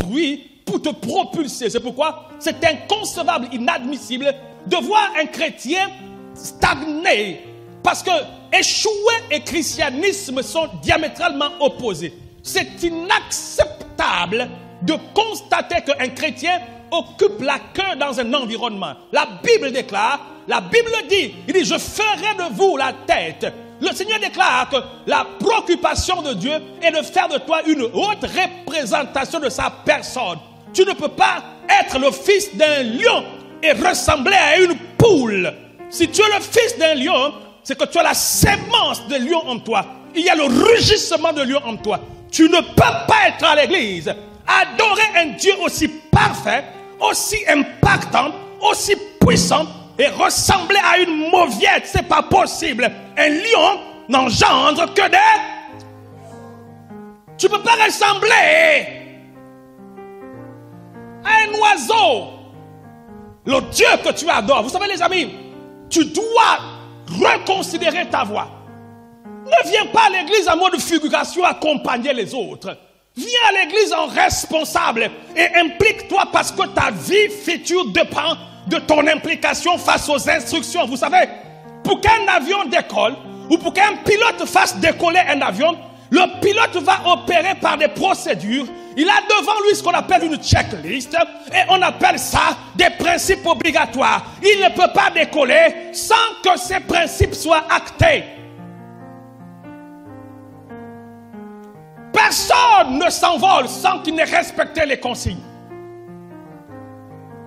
bruit pour te propulser. C'est pourquoi c'est inconcevable, inadmissible de voir un chrétien stagner. Parce que échouer et christianisme sont diamétralement opposés. C'est inacceptable de constater qu'un chrétien occupe la queue dans un environnement. La Bible déclare, la Bible dit, il dit, je ferai de vous la tête. Le Seigneur déclare que la préoccupation de Dieu est de faire de toi une haute représentation de sa personne. Tu ne peux pas être le fils d'un lion et ressembler à une poule. Si tu es le fils d'un lion, c'est que tu as la sémence de lion en toi. Il y a le rugissement de lion en toi. Tu ne peux pas être à l'église, adorer un Dieu aussi parfait, aussi impactant, aussi puissant et ressembler à une mauviette. C'est pas possible. Un lion n'engendre que des... Tu ne peux pas ressembler à un oiseau. Le Dieu que tu adores. Vous savez les amis, tu dois reconsidérer ta voix. Ne viens pas à l'église en mode figuration accompagner les autres. Viens à l'église en responsable et implique-toi parce que ta vie future dépend de ton implication face aux instructions. Vous savez, pour qu'un avion décolle ou pour qu'un pilote fasse décoller un avion, le pilote va opérer par des procédures. Il a devant lui ce qu'on appelle une checklist et on appelle ça des principes obligatoires. Il ne peut pas décoller sans que ces principes soient actés. Personne ne s'envole sans qu'il n'ait respecté les consignes.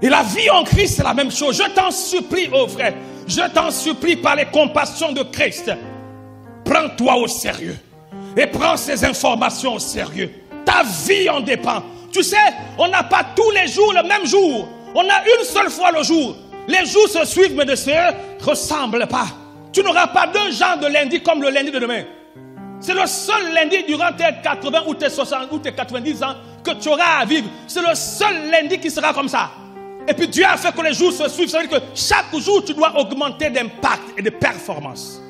Et la vie en Christ, c'est la même chose. Je t'en supplie, oh frère, je t'en supplie par les compassions de Christ. Prends-toi au sérieux et prends ces informations au sérieux. Ta vie en dépend. Tu sais, on n'a pas tous les jours le même jour. On a une seule fois le jour. Les jours se suivent mais ne se ressemblent pas. Tu n'auras pas deux genres de lundi comme le lundi de demain. C'est le seul lundi durant tes 80 ou tes 60 ou tes 90 ans que tu auras à vivre. C'est le seul lundi qui sera comme ça. Et puis Dieu a fait que les jours se suivent. Ça veut dire que chaque jour tu dois augmenter d'impact et de performance.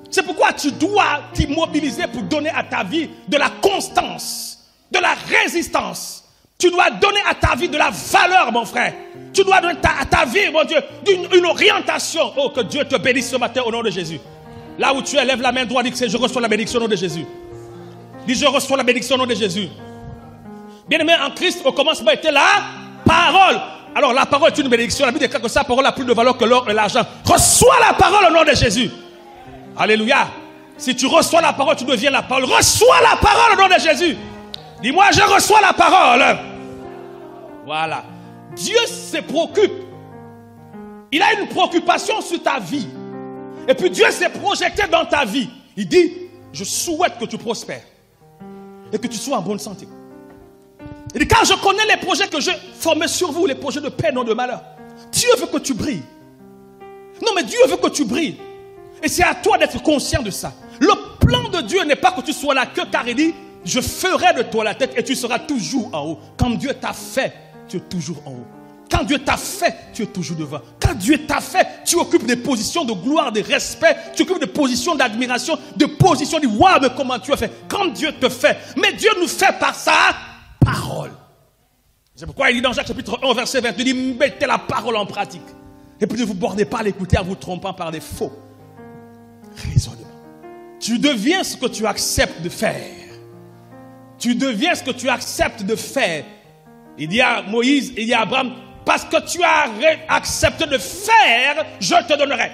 C'est pourquoi tu dois t'immobiliser pour donner à ta vie de la constance, de la résistance. Tu dois donner à ta vie de la valeur, mon frère. Tu dois donner à ta vie, mon Dieu, une orientation. Oh, que Dieu te bénisse ce matin au nom de Jésus. Là où tu es, lève la main droite, dis que je reçois la bénédiction au nom de Jésus. Dis, je reçois la bénédiction au nom de Jésus. Bien-aimé, en Christ, au commencement était la parole. Alors la parole est une bénédiction. La Bible déclare que sa parole a plus de valeur que l'or et l'argent. Reçois la parole au nom de Jésus. Alléluia. Si tu reçois la parole, tu deviens la parole. Reçois la parole au nom de Jésus. Dis-moi, je reçois la parole. Voilà. Dieu se préoccupe. Il a une préoccupation sur ta vie. Et puis Dieu s'est projeté dans ta vie. Il dit, je souhaite que tu prospères. Et que tu sois en bonne santé. Il dit, car je connais les projets que je formais sur vous, les projets de paix, non de malheur. Dieu veut que tu brilles. Non, mais Dieu veut que tu brilles. Et c'est à toi d'être conscient de ça. Le plan de Dieu n'est pas que tu sois la queue, car il dit, je ferai de toi la tête et tu seras toujours en haut. Quand Dieu t'a fait, tu es toujours en haut. Quand Dieu t'a fait, tu es toujours devant. Quand Dieu t'a fait, tu occupes des positions de gloire, de respect. Tu occupes des positions d'admiration, de positions de waouh, mais comment tu as fait. Quand Dieu te fait. Mais Dieu nous fait par sa parole. C'est pourquoi il dit dans Jacques chapitre 1, verset 20, il dit, mettez la parole en pratique. Et puis ne vous bornez pas à l'écouter en vous trompant par des faux raisonnements. Tu deviens ce que tu acceptes de faire. Tu deviens ce que tu acceptes de faire. Il dit à Moïse, il dit à Abraham, parce que tu as accepté de faire, je te donnerai.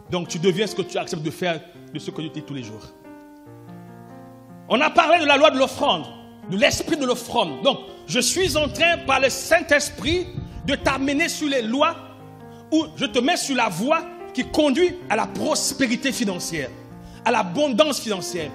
Donc tu deviens ce que tu acceptes de faire, de ce que tu dis tous les jours. On a parlé de la loi de l'offrande, de l'esprit de l'offrande. Donc je suis en train, par le Saint-Esprit, de t'amener sur les lois, où je te mets sur la voie qui conduit à la prospérité financière, à l'abondance financière.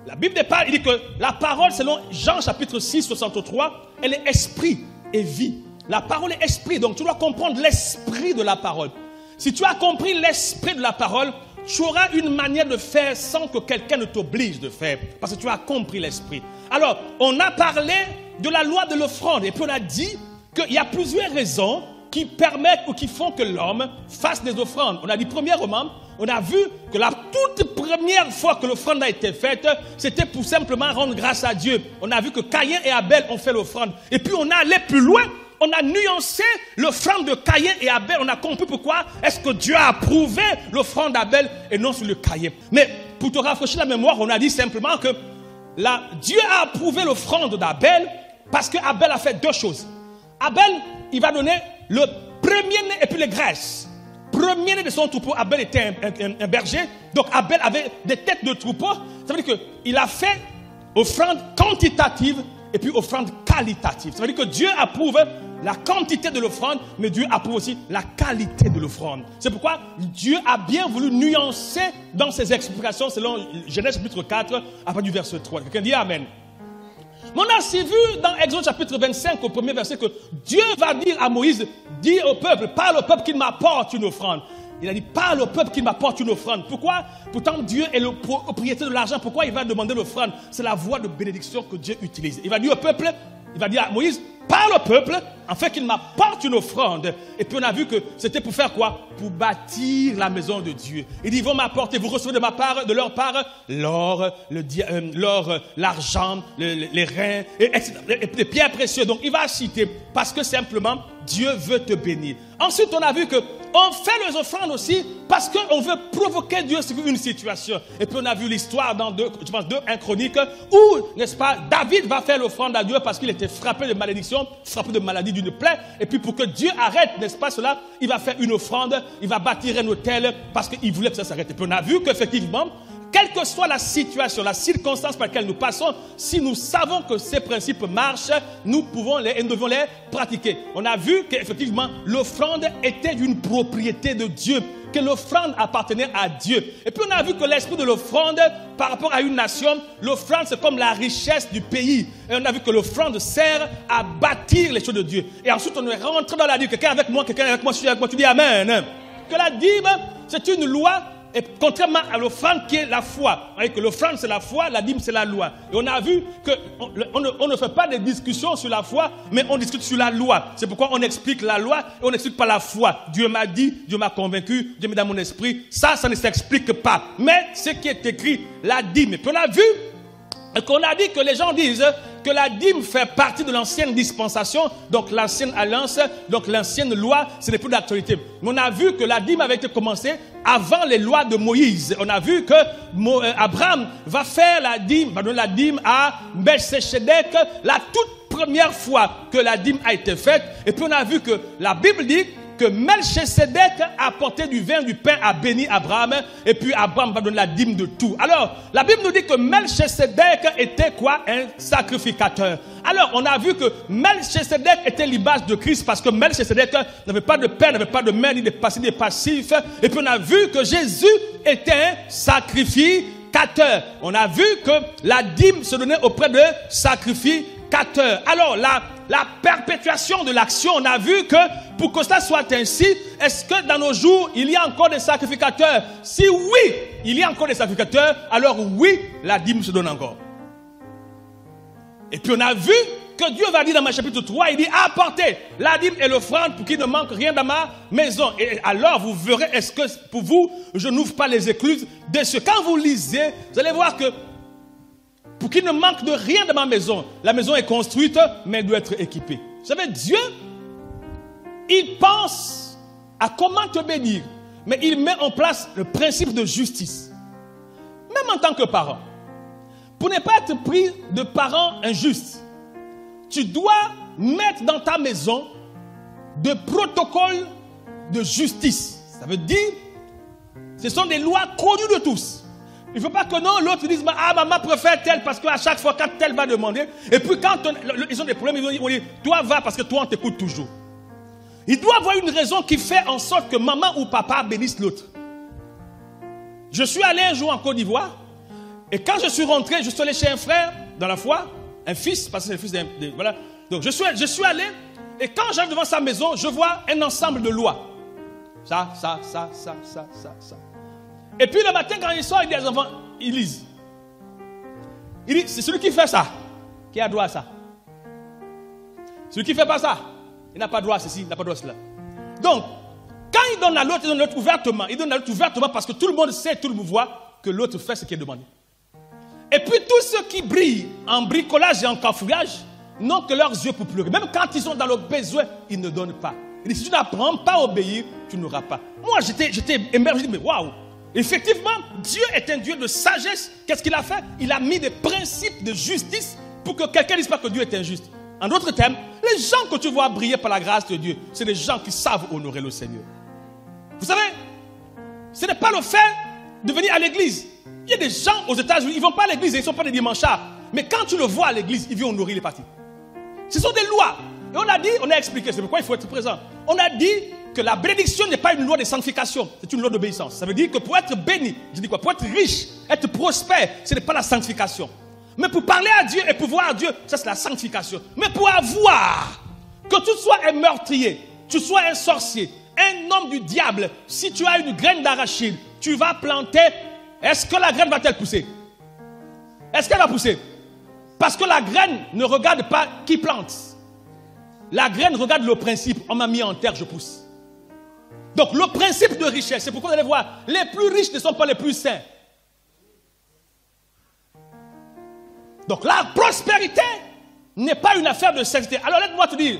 La Bible parle, il dit que la parole, selon Jean chapitre 6, 63, elle est esprit et vie. La parole est esprit, donc tu dois comprendre l'esprit de la parole. Si tu as compris l'esprit de la parole, tu auras une manière de faire sans que quelqu'un ne t'oblige de faire, parce que tu as compris l'esprit. Alors, on a parlé de la loi de l'offrande, et puis on a dit qu'il y a plusieurs raisons qui permettent ou qui font que l'homme fasse des offrandes. On a dit premièrement, on a vu que la toute première fois que l'offrande a été faite, c'était pour simplement rendre grâce à Dieu. On a vu que Caïn et Abel ont fait l'offrande. Et puis on a allé plus loin, on a nuancé l'offrande de Caïn et Abel. On a compris pourquoi est-ce que Dieu a approuvé l'offrande d'Abel et non sur le Caïn. Mais pour te rafraîchir la mémoire, on a dit simplement que Dieu a approuvé l'offrande d'Abel parce qu'Abel a fait deux choses. Abel, il va donner le premier-né et puis les graisses. Premier-né de son troupeau, Abel était un berger. Donc Abel avait des têtes de troupeau. Ça veut dire qu'il a fait offrande quantitative et puis offrande qualitative. Ça veut dire que Dieu approuve la quantité de l'offrande, mais Dieu approuve aussi la qualité de l'offrande. C'est pourquoi Dieu a bien voulu nuancer dans ses explications selon Genèse chapitre 4, à partir du verset 3. Quelqu'un dit Amen. Mais on a aussi vu dans Exode chapitre 25 au premier verset que Dieu va dire à Moïse, dis au peuple, parle au peuple qu'il m'apporte une offrande. Il a dit, parle au peuple qu'il m'apporte une offrande. Pourquoi? Pourtant Dieu est le propriétaire de l'argent. Pourquoi il va demander l'offrande? C'est la voie de bénédiction que Dieu utilise. Il va dire au peuple, il va dire à Moïse, parle au peuple, afin qu'il m'apporte une offrande. Et puis on a vu que c'était pour faire quoi? Pour bâtir la maison de Dieu. Il dit, ils vont m'apporter, vous recevez de leur part, l'or, l'argent, les reins, et les pierres précieuses. Donc il va citer, parce que simplement, Dieu veut te bénir. Ensuite, on a vu que on fait les offrandes aussi parce qu'on veut provoquer Dieu sur une situation. Et puis on a vu l'histoire dans 1 Chronique où, n'est-ce pas, David va faire l'offrande à Dieu parce qu'il était frappé de malédiction, frappé de maladie d'une plaie. Et puis pour que Dieu arrête, n'est-ce pas, cela, il va faire une offrande, il va bâtir un autel parce qu'il voulait que ça s'arrête. Et puis on a vu qu'effectivement, quelle que soit la situation, la circonstance par laquelle nous passons, si nous savons que ces principes marchent, nous devons les pratiquer. On a vu qu'effectivement, l'offrande était d'une propriété de Dieu, que l'offrande appartenait à Dieu. Et puis on a vu que l'esprit de l'offrande, par rapport à une nation, l'offrande c'est comme la richesse du pays. Et on a vu que l'offrande sert à bâtir les choses de Dieu. Et ensuite on est rentré dans la dîme. Quelqu'un avec moi, tu dis Amen. Que la dîme, c'est une loi. Et contrairement à l'offrande qui est la foi, que l'offrande c'est la foi, la dîme c'est la loi. Et on a vu qu'on ne fait pas de discussions sur la foi, mais on discute sur la loi. C'est pourquoi on explique la loi et on n'explique pas la foi. Dieu m'a dit, Dieu m'a convaincu, Dieu m'a dans mon esprit. Ça ne s'explique pas. Mais ce qui est écrit, la dîme. Et puis on a vu qu'on a dit que les gens disent que la dîme fait partie de l'ancienne dispensation, donc l'ancienne alliance, donc l'ancienne loi, ce n'est plus d'actualité. Mais on a vu que la dîme avait été commencée avant les lois de Moïse. On a vu que Abraham va faire la dîme, va donner la dîme à Melchisedec, la toute première fois que la dîme a été faite. Et puis on a vu que la Bible dit que Melchisedec a apporté du vin, du pain, a béni Abraham, et puis Abraham va donner la dîme de tout. Alors, la Bible nous dit que Melchisedec était quoi? Un sacrificateur. Alors, on a vu que Melchisedec était l'image de Christ parce que Melchisedec n'avait pas de père, n'avait pas de mère, ni de passif. Et puis on a vu que Jésus était un sacrificateur. On a vu que la dîme se donnait auprès de sacrificateurs. Alors, la perpétuation de l'action, on a vu que pour que cela soit ainsi, est-ce que dans nos jours, il y a encore des sacrificateurs? Si oui, il y a encore des sacrificateurs, alors oui, la dîme se donne encore. Et puis on a vu que Dieu va dire dans Matthieu chapitre 3, il dit apportez la dîme et l'offrande pour qu'il ne manque rien dans ma maison. Et alors vous verrez, est-ce que pour vous, je n'ouvre pas les écluses de ce. Quand vous lisez, vous allez voir que pour qu'il ne manque de rien dans ma maison, la maison est construite, mais elle doit être équipée. Vous savez, Dieu, il pense à comment te bénir, mais il met en place le principe de justice. Même en tant que parent, pour ne pas être pris de parents injustes, tu dois mettre dans ta maison des protocoles de justice. Ça veut dire, ce sont des lois connues de tous. Il ne faut pas que non, l'autre dise, ah, maman préfère tel parce qu'à chaque fois, quand tel va demander, et puis quand ils ont des problèmes, ils vont dire, toi va parce que toi on t'écoute toujours. Il doit y avoir une raison qui fait en sorte que maman ou papa bénisse l'autre. Je suis allé un jour en Côte d'Ivoire, et quand je suis rentré, je suis allé chez un frère dans la foi, un fils, parce que c'est le fils d'un. Voilà. Donc je suis allé, et quand j'arrive devant sa maison, je vois un ensemble de lois. Ça. Et puis le matin, quand il sort, il dit à les enfants, ils lisent. Il dit, c'est celui qui fait ça, qui a droit à ça. Celui qui ne fait pas ça, il n'a pas droit à ceci, il n'a pas droit à cela. Donc, quand il donne à l'autre, il donne à l'autre ouvertement. Il donne à l'autre ouvertement parce que tout le monde sait, tout le monde voit que l'autre fait ce qui est demandé. Et puis tous ceux qui brillent en bricolage et en cafouillage n'ont que leurs yeux pour pleurer. Même quand ils sont dans le besoin, ils ne donnent pas. Il dit, si tu n'apprends pas à obéir, tu n'auras pas. Moi, j'étais émergé, je dis, mais waouh! Effectivement, Dieu est un Dieu de sagesse. Qu'est-ce qu'il a fait? Il a mis des principes de justice pour que quelqu'un ne dise pas que Dieu est injuste. En d'autres termes, les gens que tu vois briller par la grâce de Dieu, c'est les gens qui savent honorer le Seigneur. Vous savez, ce n'est pas le fait de venir à l'église. Il y a des gens aux États-Unis, ils ne vont pas à l'église, ils ne sont pas des dimanchards. Mais quand tu le vois à l'église, ils viennent honorer les partis. Ce sont des lois. Et on a dit, on a expliqué, c'est pourquoi il faut être présent. On a dit que la bénédiction n'est pas une loi de sanctification, c'est une loi d'obéissance. Ça veut dire que pour être béni, je dis quoi? Pour être riche, être prospère, ce n'est pas la sanctification. Mais pour parler à Dieu et pour voir à Dieu, ça c'est la sanctification. Mais pour avoir, que tu sois un meurtrier, tu sois un sorcier, un homme du diable, si tu as une graine d'arachide, tu vas planter, est-ce que la graine va-t-elle pousser? Est-ce qu'elle va pousser? Parce que la graine ne regarde pas qui plante. La graine regarde le principe, on m'a mis en terre, je pousse. Donc le principe de richesse, c'est pourquoi vous allez voir, les plus riches ne sont pas les plus saints. Donc la prospérité n'est pas une affaire de sainteté. Alors laisse-moi te dire,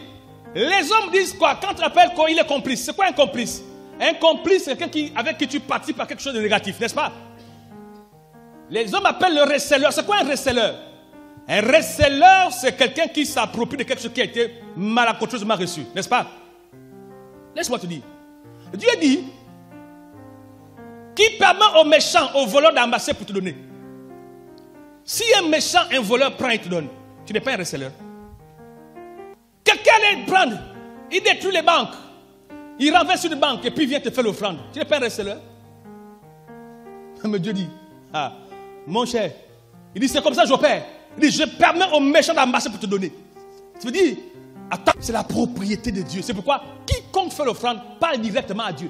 les hommes disent quoi? Quand tu appelles qu'il est complice, c'est quoi un complice? Un complice, c'est quelqu'un avec qui tu participes à quelque chose de négatif, n'est-ce pas? Les hommes appellent le receleur. C'est quoi un receleur? Un receleur, c'est quelqu'un qui s'approprie de quelque chose qui a été malencontreusement reçu, n'est-ce pas? Laisse-moi te dire. Dieu dit, qui permet aux méchants, aux voleurs d'amasser pour te donner. Si un méchant, un voleur prend et te donne, tu n'es pas un receleur. Quelqu'un allait prendre, il détruit les banques, il renverse une banque et puis vient te faire l'offrande. Tu n'es pas un receleur. Mais Dieu dit, ah, mon cher, il dit, c'est comme ça que j'opère. Il dit, je permets aux méchants d'amasser pour te donner. Ça veut dire, attends, c'est la propriété de Dieu. C'est pourquoi quiconque fait l'offrande parle directement à Dieu.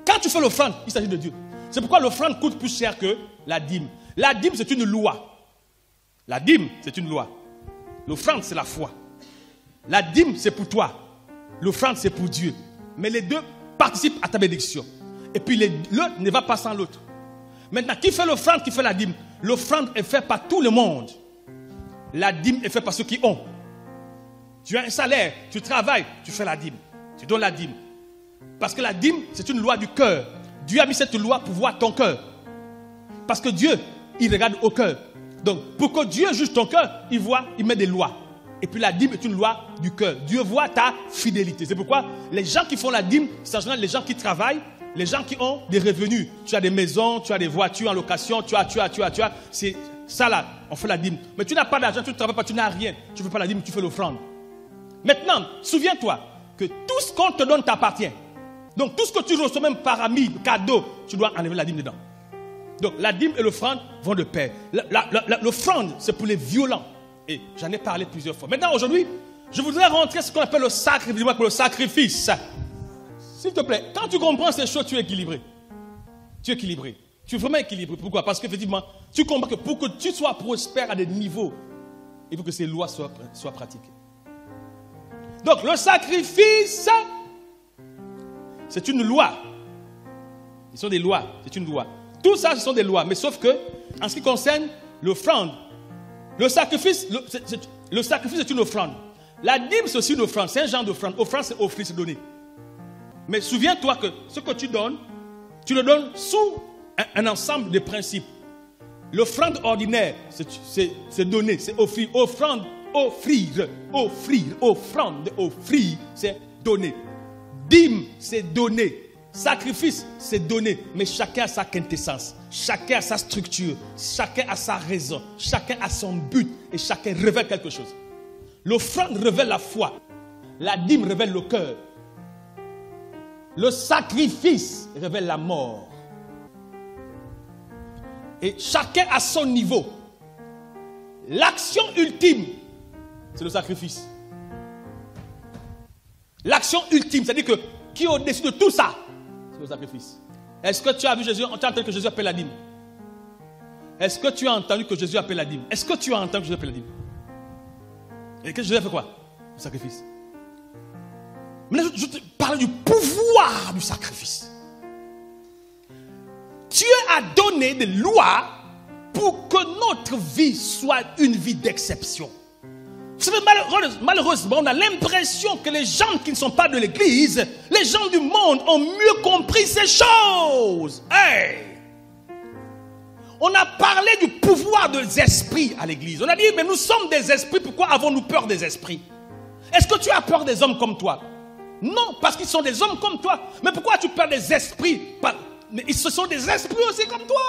Quand tu fais l'offrande, il s'agit de Dieu. C'est pourquoi l'offrande coûte plus cher que la dîme. La dîme, c'est une loi. La dîme, c'est une loi. L'offrande, c'est la foi. La dîme, c'est pour toi. L'offrande, c'est pour Dieu. Mais les deux participent à ta bénédiction. Et puis l'un ne va pas sans l'autre. Maintenant, qui fait l'offrande, qui fait la dîme? L'offrande est faite par tout le monde. La dîme est faite par ceux qui ont. Tu as un salaire, tu travailles, tu fais la dîme. Tu donnes la dîme. Parce que la dîme, c'est une loi du cœur. Dieu a mis cette loi pour voir ton cœur. Parce que Dieu, il regarde au cœur. Donc, pour que Dieu juge ton cœur, il met des lois. Et puis la dîme est une loi du cœur. Dieu voit ta fidélité. C'est pourquoi les gens qui font la dîme, c'est en général les gens qui travaillent, les gens qui ont des revenus. Tu as des maisons, tu as des voitures en location, tu as. C'est ça là, on fait la dîme. Mais tu n'as pas d'argent, tu ne travailles pas, tu n'as rien. Tu ne fais pas la dîme, tu fais l'offrande. Maintenant, souviens-toi que tout ce qu'on te donne t'appartient. Donc tout ce que tu reçois même par ami, cadeau, tu dois enlever la dîme dedans. Donc la dîme et l'offrande vont de pair. L'offrande, c'est pour les violents. Et j'en ai parlé plusieurs fois. Maintenant, aujourd'hui, je voudrais rentrer ce qu'on appelle le sacrifice. S'il te plaît, quand tu comprends ces choses, tu es équilibré. Tu es équilibré. Tu es vraiment équilibré. Pourquoi? Parce qu'effectivement, tu comprends que pour que tu sois prospère à des niveaux, il faut que ces lois soient pratiquées. Donc, le sacrifice, c'est une loi. Ce sont des lois. C'est une loi. Tout ça, ce sont des lois. Mais sauf que, en ce qui concerne l'offrande, le sacrifice est une offrande. La dîme, c'est aussi une offrande. C'est un genre d'offrande. Offrande, c'est offrir, c'est donner. Mais souviens-toi que ce que tu donnes, tu le donnes sous un ensemble de principes. L'offrande ordinaire, c'est donner, c'est offrir. Offrande, offrir. Offrande, offrir, c'est donner. Dîme, c'est donner. Sacrifice, c'est donner. Mais chacun a sa quintessence. Chacun a sa structure. Chacun a sa raison. Chacun a son but. Et chacun révèle quelque chose. L'offrande révèle la foi. La dîme révèle le cœur. Le sacrifice révèle la mort. Et chacun à son niveau. L'action ultime, c'est le sacrifice. L'action ultime, c'est-à-dire que qui est au-dessus de tout ça, c'est le sacrifice. Est-ce que tu as vu Jésus, tu as entendu que Jésus appelle la dîme? Est-ce que tu as entendu que Jésus appelle la dîme? Est-ce que tu as entendu que Jésus appelle la dîme? Et que Jésus a fait quoi? Le sacrifice. Mais je te parle du pouvoir du sacrifice. Dieu a donné des lois pour que notre vie soit une vie d'exception. Vous savez, malheureusement, on a l'impression que les gens qui ne sont pas de l'église, les gens du monde ont mieux compris ces choses. Hey! On a parlé du pouvoir des esprits à l'église. On a dit, mais nous sommes des esprits, pourquoi avons-nous peur des esprits? Est-ce que tu as peur des hommes comme toi? Non, parce qu'ils sont des hommes comme toi. Mais pourquoi tu peur des esprits? Mais ce sont des esprits aussi comme toi.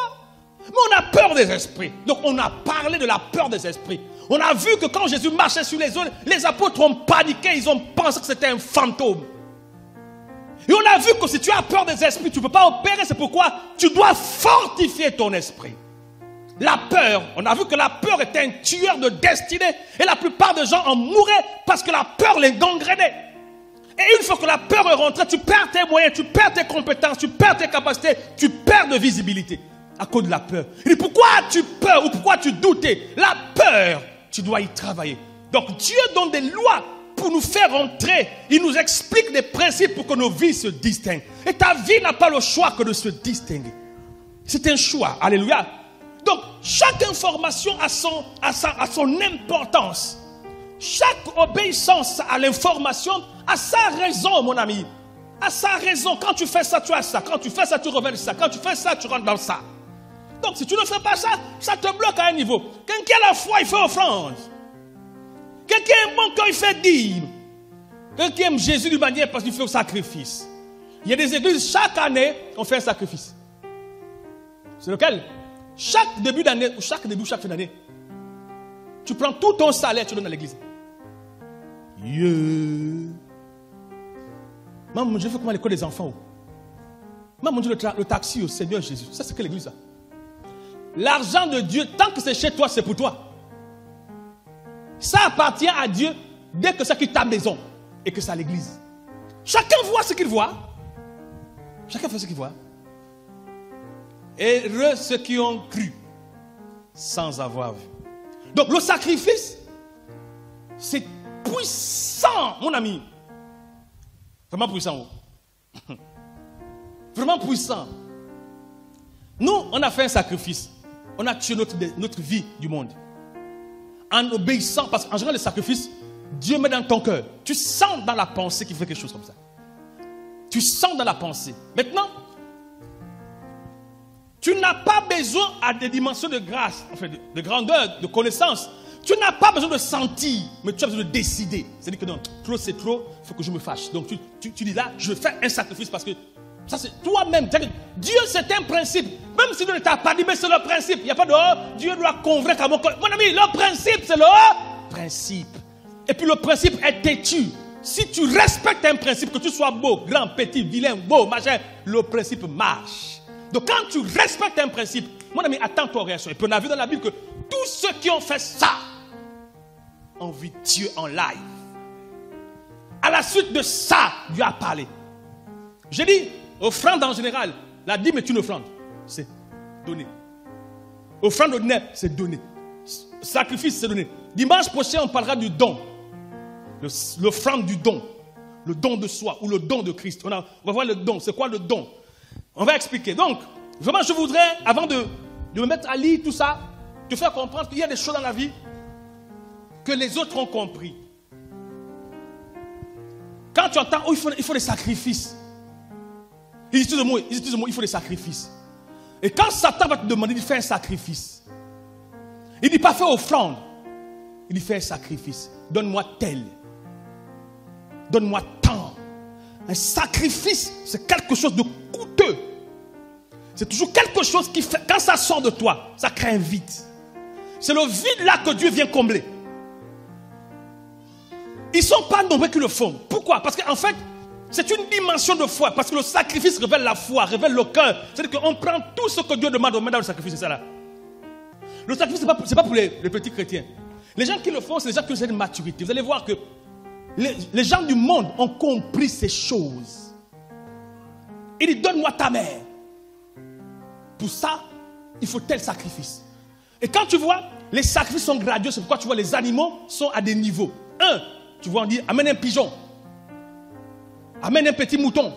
Mais on a peur des esprits. Donc on a parlé de la peur des esprits. On a vu que quand Jésus marchait sur les eaux, les apôtres ont paniqué, ils ont pensé que c'était un fantôme. Et on a vu que si tu as peur des esprits, tu ne peux pas opérer. C'est pourquoi tu dois fortifier ton esprit. La peur, on a vu que la peur était un tueur de destinée. Et la plupart des gens en mouraient parce que la peur les gangrénait. Et une fois que la peur est rentrée, tu perds tes moyens, tu perds tes compétences, tu perds tes capacités, tu perds de visibilité à cause de la peur. Il dit, pourquoi tu peur ou pourquoi tu doutais? La peur, tu dois y travailler. Donc Dieu donne des lois pour nous faire entrer. Il nous explique des principes pour que nos vies se distinguent. Et ta vie n'a pas le choix que de se distinguer. C'est un choix. Alléluia. Donc chaque information a son importance. Chaque obéissance à l'information a sa raison, mon ami. A sa raison. Quand tu fais ça, tu as ça. Quand tu fais ça, tu reviens de ça. Quand tu fais ça, tu rentres dans ça. Donc si tu ne fais pas ça, ça te bloque à un niveau. Quelqu'un a la foi, il fait offrande. Quelqu'un est bon quand il fait dîme. Quelqu'un aime Jésus d'une manière parce qu'il fait un sacrifice. Il y a des églises, chaque année, on fait un sacrifice. C'est lequel? Chaque début d'année, ou chaque fin d'année, tu prends tout ton salaire, tu donnes à l'église. Maman, je fais comment l'école des enfants. Maman, je le taxi au Seigneur Jésus. Ça, c'est quelle église ça? L'argent de Dieu, tant que c'est chez toi, c'est pour toi. Ça appartient à Dieu dès que ça quitte ta maison et que c'est à l'église. Chacun voit ce qu'il voit. Chacun fait ce qu'il voit. Heureux ceux qui ont cru sans avoir vu. Donc le sacrifice, c'est puissant, mon ami. Vraiment puissant. Vraiment puissant. Nous, on a fait un sacrifice. On a tué notre vie du monde. En obéissant, parce qu'en général, le sacrifice, Dieu met dans ton cœur. Tu sens dans la pensée qu'il fait quelque chose comme ça. Tu sens dans la pensée. Maintenant, tu n'as pas besoin à des dimensions de grâce, enfin de grandeur, de connaissance. Tu n'as pas besoin de sentir, mais tu as besoin de décider. C'est-à-dire que non, trop c'est trop, il faut que je me fâche. Donc tu dis là, je fais un sacrifice parce que ça c'est toi-même. Dieu c'est un principe. Même si Dieu ne t'a pas dit, mais c'est le principe. Il n'y a pas de Dieu doit convaincre à mon cœur. Mon ami, le principe c'est le principe. Et puis le principe est têtu. Si tu respectes un principe, que tu sois beau, grand, petit, vilain, beau, machin, le principe marche. Donc quand tu respectes un principe, mon ami, attends ton réaction. Et puis on a vu dans la Bible que tous ceux qui ont fait ça ont vu Dieu en live. À la suite de ça, Dieu a parlé. J'ai dit, offrande en général, la dîme est une offrande. C'est donné. Offrande ordinaire, c'est donné. Sacrifice, c'est donné. Dimanche prochain, on parlera du don. L'offrande du don. Le don de soi ou le don de Christ. On va voir le don. C'est quoi le don? On va expliquer. Donc, vraiment, je voudrais, avant de me mettre à lire tout ça, te faire comprendre qu'il y a des choses dans la vie que les autres ont compris. Quand tu entends, il faut des sacrifices. Ils utilisent le mot, il faut des sacrifices. Et quand Satan va te demander de faire un sacrifice, il ne dit pas fais offrande. Il dit fais un sacrifice. Donne-moi tel. Donne-moi tant. Un sacrifice, c'est quelque chose de coûteux. C'est toujours quelque chose qui fait, quand ça sort de toi, ça crée un vide. C'est le vide là que Dieu vient combler. Ils ne sont pas nombreux qui le font. Pourquoi? Parce qu'en fait, c'est une dimension de foi. Parce que le sacrifice révèle la foi, révèle le cœur. C'est-à-dire qu'on prend tout ce que Dieu demande, on met dans le sacrifice, c'est ça là. Le sacrifice, ce n'est pas pour les petits chrétiens. Les gens qui le font, c'est les gens qui ont une maturité. Vous allez voir que les gens du monde ont compris ces choses. Il dit, donne-moi ta mère. Pour ça, il faut tel sacrifice. Et quand tu vois, les sacrifices sont gradués. C'est pourquoi tu vois les animaux sont à des niveaux. Tu vois, on dit, amène un pigeon. amène un petit mouton.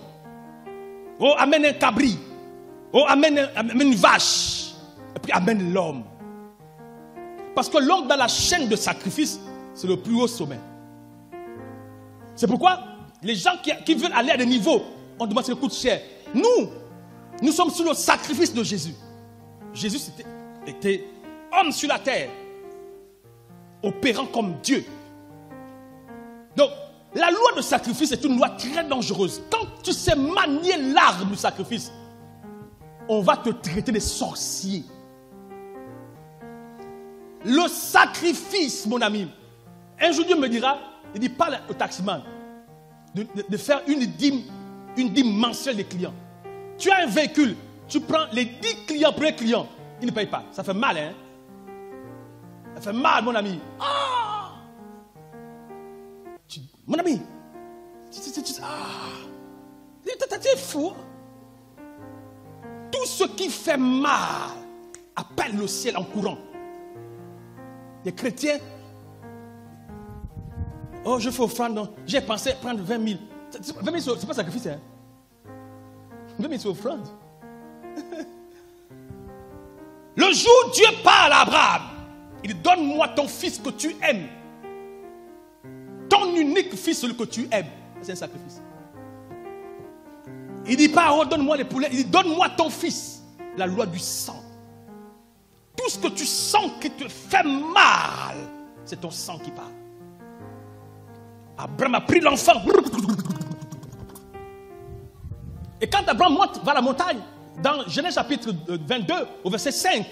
Oh, amène un cabri. Oh, amène une vache. Et puis amène l'homme. Parce que l'homme dans la chaîne de sacrifice, c'est le plus haut sommet. C'est pourquoi les gens qui veulent aller à des niveaux, on demande si ça coûte cher. Nous sommes sur le sacrifice de Jésus. Jésus était homme sur la terre, opérant comme Dieu. Donc, la loi de sacrifice est une loi très dangereuse. Quand tu sais manier l'arme du sacrifice, on va te traiter de sorcier. Le sacrifice, mon ami. Un jour, Dieu me dira, il dit, parle au taximan de faire une dîme mensuelle des clients. Tu as un véhicule, tu prends les 10 clients, premiers clients, ils ne payent pas. Ça fait mal, hein? Ça fait mal, mon ami. Ah! Mon ami, tu es fou. Tout ce qui fait mal appelle le ciel en courant. Les chrétiens, oh, je fais offrande, j'ai pensé prendre 20 000. 20 000, c'est pas sacrifice, hein? 20 000, c'est offrande. Le jour où Dieu parle à Abraham, il dit, donne-moi ton fils que tu aimes. Ton unique fils, celui que tu aimes. C'est un sacrifice. Il ne dit pas, oh, donne-moi les poulets. Il dit, donne-moi ton fils. La loi du sang. Tout ce que tu sens qui te fait mal, c'est ton sang qui parle. Abraham a pris l'enfant. Et quand Abraham monte vers la montagne, dans Genèse chapitre 22, au verset 5,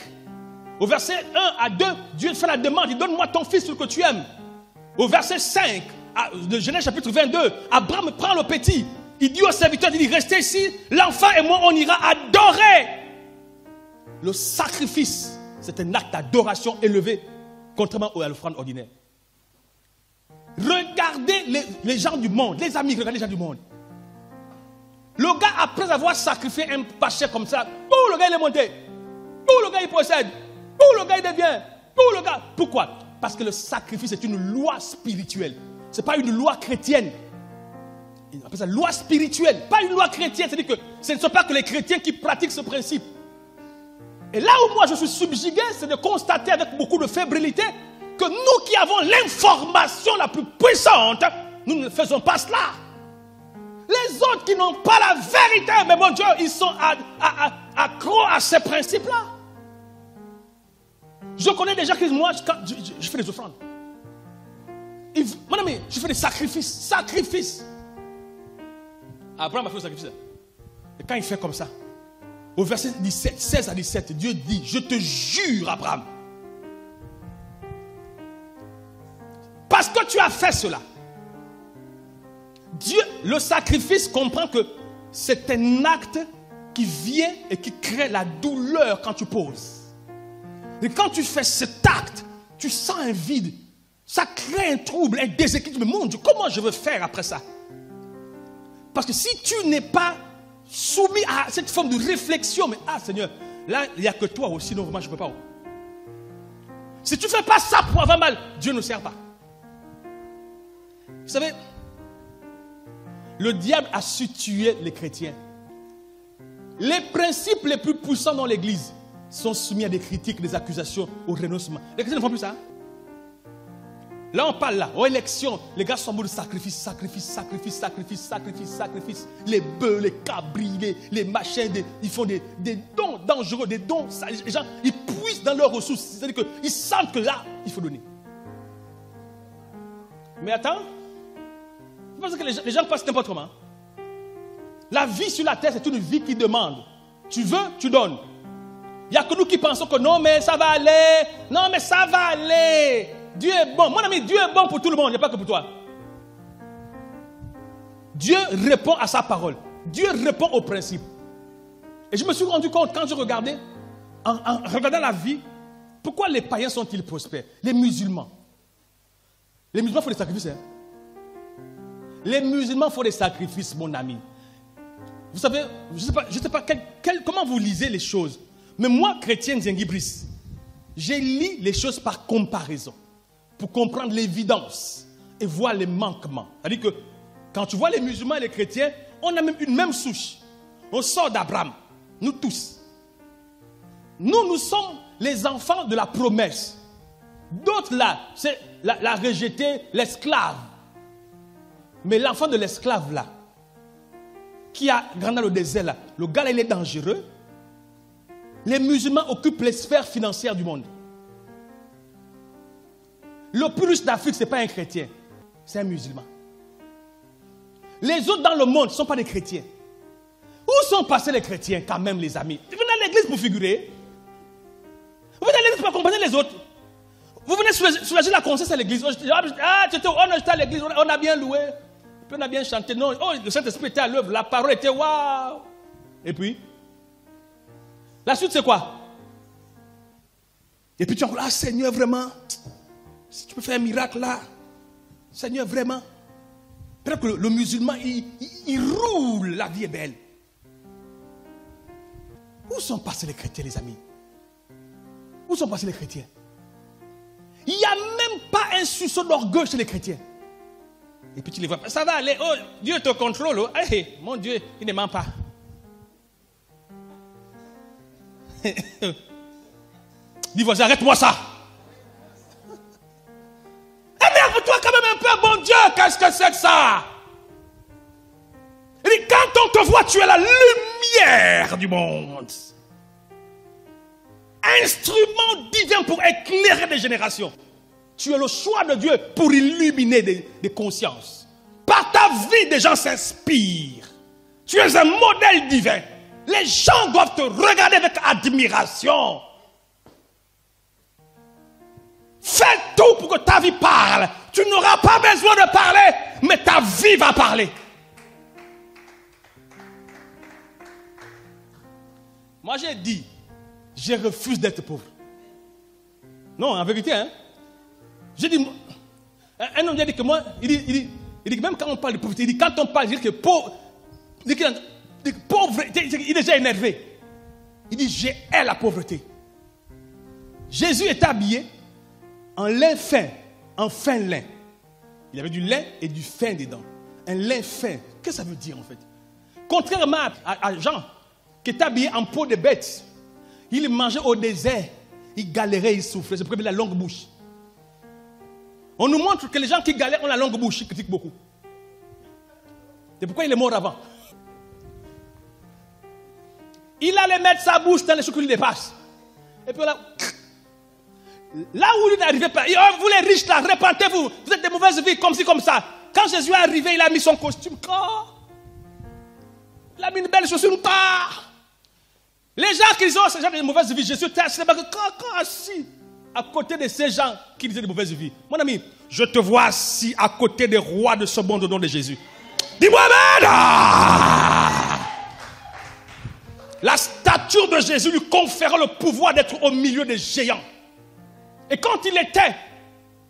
au verset 1 à 2, Dieu fait la demande, il dit, donne-moi ton fils, celui que tu aimes. Au verset 5 de Genèse chapitre 22, Abraham prend le petit. Il dit au serviteur, il dit, restez ici, l'enfant et moi, on ira adorer. Le sacrifice, c'est un acte d'adoration élevé, contrairement à l'offrande ordinaire. Regardez les gens du monde, les amis, regardez les gens du monde. Le gars, après avoir sacrifié un paché comme ça, tout le gars il est monté, tout le gars il possède, tout le gars il devient, tout le gars. Pourquoi? Parce que le sacrifice est une loi spirituelle. Ce n'est pas une loi chrétienne. On appelle ça loi spirituelle, pas une loi chrétienne. C'est-à-dire que ce ne sont pas que les chrétiens qui pratiquent ce principe. Et là où moi je suis subjugué, c'est de constater avec beaucoup de fébrilité que nous qui avons l'information la plus puissante, nous ne faisons pas cela. Les autres qui n'ont pas la vérité, mais mon Dieu, ils sont accros à ces principes-là. Je connais des gens qui disent, moi, je fais des offrandes. Mon ami, je fais des sacrifices. Abraham a fait le sacrifice. Et quand il fait comme ça, au verset 16 à 17, Dieu dit, je te jure, Abraham, parce que tu as fait cela, Dieu, le sacrifice comprend que c'est un acte qui vient et qui crée la douleur quand tu poses. Et quand tu fais cet acte, tu sens un vide. Ça crée un trouble, un déséquilibre. Mais mon Dieu, comment je veux faire après ça? Parce que si tu n'es pas soumis à cette forme de réflexion, mais Seigneur, là, il n'y a que toi aussi, non, vraiment, je ne peux pas. Si tu ne fais pas ça pour avoir mal, Dieu ne sert pas. Vous savez, le diable a su tuer les chrétiens. Les principes les plus puissants dans l'église sont soumis à des critiques, des accusations, au renoncement. Les chrétiens ne font plus ça. Là, on parle là, aux élections, les gars sont en mode sacrifice. Les bœufs, les cabris, les machins, ils font des dons dangereux, des dons. Les gens, ils puissent dans leurs ressources. C'est-à-dire qu'ils sentent que là, il faut donner. Mais attends, je pense que les gens passent n'importe comment. La vie sur la terre, c'est une vie qui demande. Tu veux, tu donnes. Il n'y a que nous qui pensons que non, mais ça va aller. Non, mais ça va aller. Dieu est bon. Mon ami, Dieu est bon pour tout le monde, il n'y a pas que pour toi. Dieu répond à sa parole. Dieu répond aux principes. Et je me suis rendu compte, quand je regardais, en regardant la vie, pourquoi les païens sont-ils prospères? Les musulmans. Les musulmans font des sacrifices. Hein? Les musulmans font des sacrifices, mon ami. Vous savez, je ne sais pas comment vous lisez les choses. Mais moi, chrétien Zengibris, j'ai lu les choses par comparaison. Pour comprendre l'évidence et voir les manquements. C'est-à-dire que Quand tu vois les musulmans et les chrétiens, on a même une même souche. On sort d'Abraham. Nous tous. Nous sommes les enfants de la promesse. D'autres là, c'est la rejeté, l'esclave. Mais l'enfant de l'esclave là, qui a grandi dans le désert là, le gars là, il est dangereux. Les musulmans occupent les sphères financières du monde. Le plus riche d'Afrique, ce n'est pas un chrétien, c'est un musulman. Les autres dans le monde ne sont pas des chrétiens. Où sont passés les chrétiens quand même, les amis? Vous venez à l'église pour figurer. Vous venez à l'église pour accompagner les autres. Vous venez soulager la conscience à l'église. Ah, j'étais à l'église, on a bien loué. Puis on a bien chanté. Non, oh, le Saint-Esprit était à l'œuvre, la parole était waouh. Et puis, la suite c'est quoi? Et puis tu dis, ah Seigneur, vraiment, si tu peux faire un miracle là, Seigneur, vraiment. Peut-être que le musulman, il roule, la vie est belle. Où sont passés les chrétiens, les amis? Où sont passés les chrétiens? Il n'y a même pas un sursaut d'orgueil chez les chrétiens. Et puis tu les vois, ça va aller, oh, Dieu te contrôle, oh. Hey, mon Dieu, il ne ment pas. Dis voisin, arrête-moi ça. Énerve-toi quand même un peu, bon Dieu, qu'est-ce que c'est que ça? Il dit, quand on te voit, tu es la lumière du monde. Instrument divin pour éclairer des générations. Tu es le choix de Dieu pour illuminer des consciences. Par ta vie, des gens s'inspirent. Tu es un modèle divin. Les gens doivent te regarder avec admiration. Fais tout pour que ta vie parle. Tu n'auras pas besoin de parler, mais ta vie va parler. Moi j'ai dit, je refuse d'être pauvre. Non, en vérité, hein. J'ai dit, un homme a dit que moi, il dit que même quand on parle de pauvreté, il dit quand on parle, il dit que pauvre, il est déjà énervé. Il dit, j'ai la pauvreté. Jésus est habillé en lin fin, en fin lin. Il avait du lin et du fin dedans. Un lin fin. Qu'est-ce que ça veut dire en fait? Contrairement à Jean, qui est habillé en peau de bête, il mangeait au désert, il galérait, il souffrait. C'est pour la longue bouche. On nous montre que les gens qui galèrent ont la longue bouche, ils critiquent beaucoup. C'est pourquoi il est mort avant. Il allait mettre sa bouche dans les choses qui lui dépassent. Et puis là où il n'arrivait pas, oh, vous les riches là, répentez-vous, vous êtes des mauvaises vies comme ci, comme ça. Quand Jésus est arrivé, il a mis son costume. Il a mis une belle chaussure. Les gens qui disent, oh, ces gens de mauvaises vies, Jésus était assis à côté de ces gens qui disaient de mauvaises vies. Mon ami, je te vois assis à côté des rois de ce monde au nom de Jésus. Dis-moi, la stature de Jésus lui conférait le pouvoir d'être au milieu des géants. Et quand il était,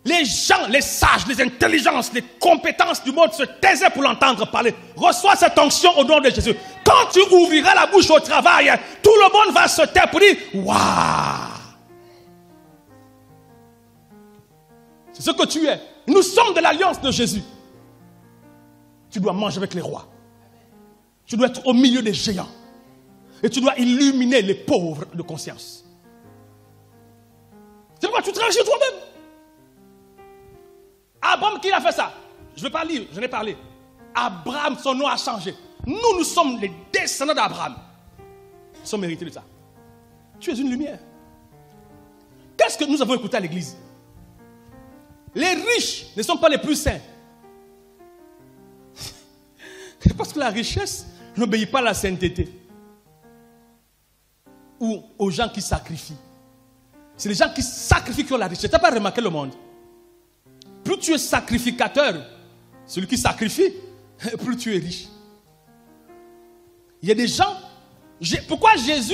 les gens, les sages, les intelligences, les compétences du monde se taisaient pour l'entendre parler. Reçois cette onction au nom de Jésus. Quand tu ouvriras la bouche au travail, tout le monde va se taire pour dire, waouh! C'est ce que tu es. Nous sommes de l'alliance de Jésus. Tu dois manger avec les rois. Tu dois être au milieu des géants. Et tu dois illuminer les pauvres de conscience. C'est pourquoi tu travailles sur toi-même. Abraham, qui a fait ça? Je ne vais pas lire, je n'ai parlé. Abraham, son nom a changé. Nous sommes les descendants d'Abraham. Nous sommes hérités de ça. Tu es une lumière. Qu'est-ce que nous avons écouté à l'église? Les riches ne sont pas les plus saints. Parce que la richesse n'obéit pas à la sainteté. Ou aux gens qui sacrifient. C'est les gens qui sacrifient qui ont la richesse. Tu n'as pas remarqué le monde? Plus tu es sacrificateur, celui qui sacrifie, plus tu es riche. Il y a des gens... Pourquoi Jésus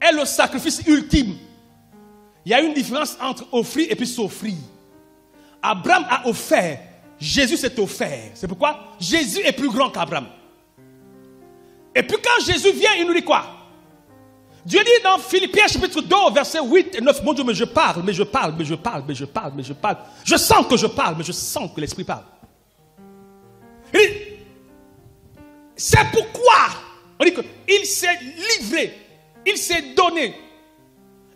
est le sacrifice ultime? Il y a une différence entre offrir et puis s'offrir. Abraham a offert. Jésus s'est offert. C'est pourquoi Jésus est plus grand qu'Abraham. Et puis quand Jésus vient, il nous dit quoi? Dieu dit dans Philippiens chapitre 2, versets 8 et 9, mon Dieu, mais je parle. Je sens que je parle, mais je sens que l'Esprit parle. C'est pourquoi on dit qu'il s'est livré, il s'est donné,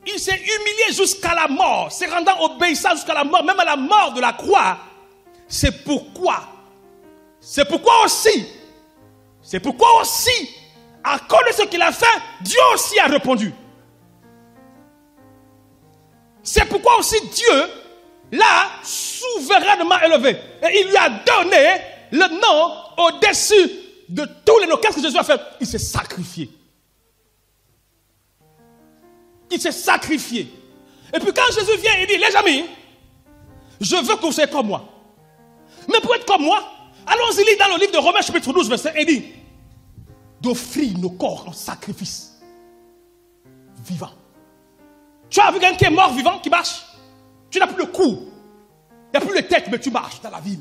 il s'est humilié jusqu'à la mort, s'est rendant obéissant jusqu'à la mort, même à la mort de la croix. C'est pourquoi aussi, à cause de ce qu'il a fait, Dieu aussi a répondu. C'est pourquoi aussi Dieu l'a souverainement élevé. Et il lui a donné le nom au-dessus de tous les noms. Qu'est-ce que Jésus a fait? Il s'est sacrifié. Il s'est sacrifié. Et puis quand Jésus vient, il dit, les amis, je veux que vous soyez comme moi. Mais pour être comme moi, allons-y lire dans le livre de Romains chapitre 12, verset 1, il dit, d'offrir nos corps en sacrifice vivant. Tu as vu quelqu'un qui est mort vivant, qui marche? Tu n'as plus le cou. Il n'y a plus de tête, mais tu marches dans la ville.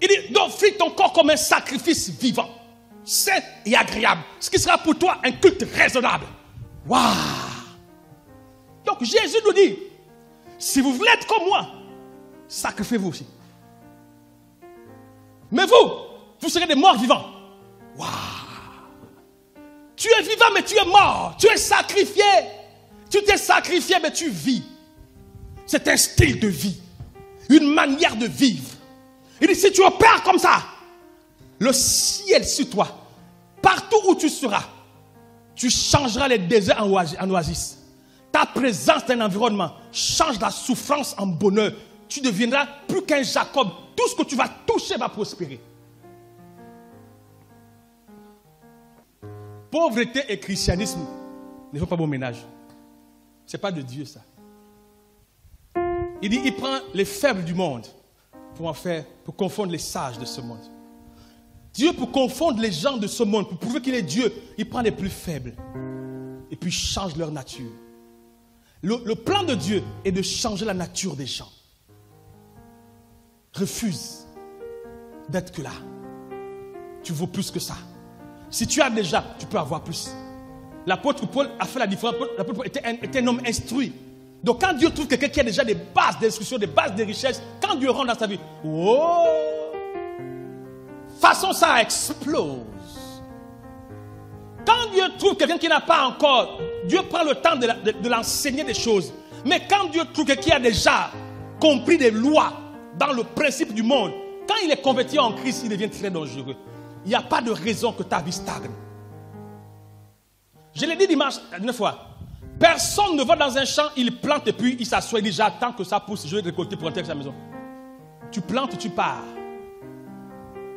Il dit d'offrir ton corps comme un sacrifice vivant, saint et agréable. Ce qui sera pour toi un culte raisonnable. Waouh! Donc Jésus nous dit, si vous voulez être comme moi, sacrifiez-vous aussi. Mais vous serez des morts vivants. Waouh! Tu es vivant, mais tu es mort. Tu es sacrifié. Tu t'es sacrifié, mais tu vis. C'est un style de vie. Une manière de vivre. Il dit, si tu opères comme ça, le ciel sur toi, partout où tu seras, tu changeras les déserts en oasis. Ta présence dans un environnement change la souffrance en bonheur. Tu deviendras plus qu'un Jacob. Tout ce que tu vas toucher va prospérer. Pauvreté et christianisme ne font pas bon ménage. Ce n'est pas de Dieu ça. Il dit, il prend les faibles du monde pour confondre les sages de ce monde. Dieu, pour confondre les gens de ce monde, pour prouver qu'il est Dieu, il prend les plus faibles et puis change leur nature. Le plan de Dieu est de changer la nature des gens. Refuse d'être que là. Tu vaux plus que ça. Si tu as déjà, tu peux avoir plus. L'apôtre Paul a fait la différence. L'apôtre Paul était un homme instruit. Donc quand Dieu trouve quelqu'un qui a déjà des bases d'instruction, des bases de richesse, quand Dieu rentre dans sa vie, oh, façon ça explose. Quand Dieu trouve quelqu'un qui n'a pas encore, Dieu prend le temps de l'enseigner des choses. Mais quand Dieu trouve quelqu'un qui a déjà compris des lois dans le principe du monde, quand il est converti en Christ, il devient très dangereux. Il n'y a pas de raison que ta vie stagne. Je l'ai dit dimanche, la dernière fois. Personne ne va dans un champ, il plante et puis il s'assoit, il dit j'attends que ça pousse, je vais récolter pour rentrer à sa maison. Tu plantes, tu pars.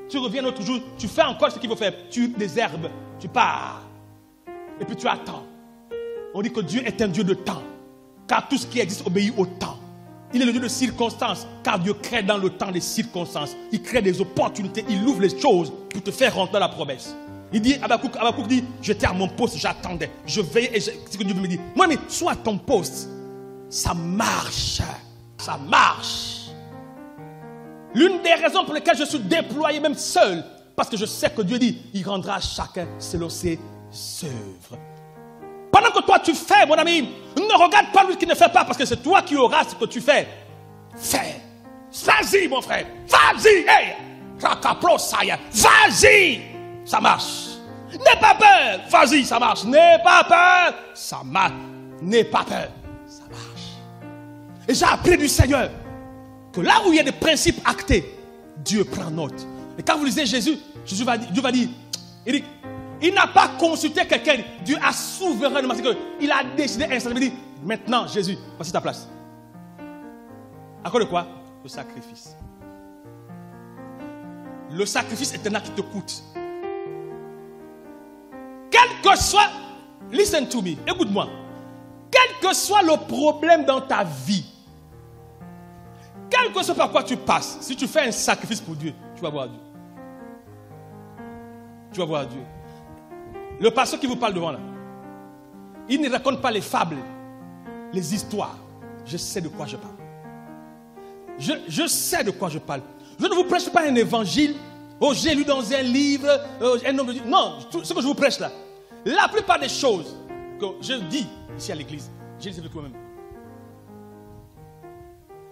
Tu reviens l'autre jour, tu fais encore ce qu'il faut faire. Tu désherbes, tu pars. Et puis tu attends. On dit que Dieu est un Dieu de temps. Car tout ce qui existe obéit au temps. Il est le Dieu de circonstances. Car Dieu crée dans le temps des circonstances. Il crée des opportunités. Il ouvre les choses pour te faire rentrer dans la promesse. Il dit, Habakkuk dit, j'étais à mon poste, j'attendais. Je veillais et c'est ce que Dieu me dit. Moi, mais sois à ton poste. Ça marche. Ça marche. L'une des raisons pour lesquelles je suis déployé même seul, parce que je sais que Dieu dit, il rendra à chacun selon ses œuvres. Pendant que toi tu fais, mon ami, ne regarde pas lui qui ne fait pas, parce que c'est toi qui auras ce que tu fais. Fais. Vas-y, mon frère. Vas-y. Hey. Vas-y. Ça marche. N'aie pas peur. Vas-y, ça marche. N'aie pas peur. Ça marche. N'aie pas peur. Ça marche. Et j'ai appris du Seigneur que là où il y a des principes actés, Dieu prend note. Et quand vous lisez Jésus, Dieu va dire, il n'a pas consulté quelqu'un. Dieu a souverainement, il a décidé instantanément, il dit, maintenant Jésus, voici ta place. À cause de quoi? Le sacrifice. Le sacrifice est un acte qui te coûte. Quel que soit, listen to me, écoute-moi. Quel que soit le problème dans ta vie, quel que soit par quoi tu passes, si tu fais un sacrifice pour Dieu, tu vas voir Dieu. Tu vas voir Dieu. Le pasteur qui vous parle devant là, il ne raconte pas les fables, les histoires. Je sais de quoi je parle. Je sais de quoi je parle. Je ne vous prêche pas un évangile. Oh, j'ai lu dans un livre. Un homme dit. Non, ce que je vous prêche là. La plupart des choses que je dis ici à l'église, je les ai vécues moi-même.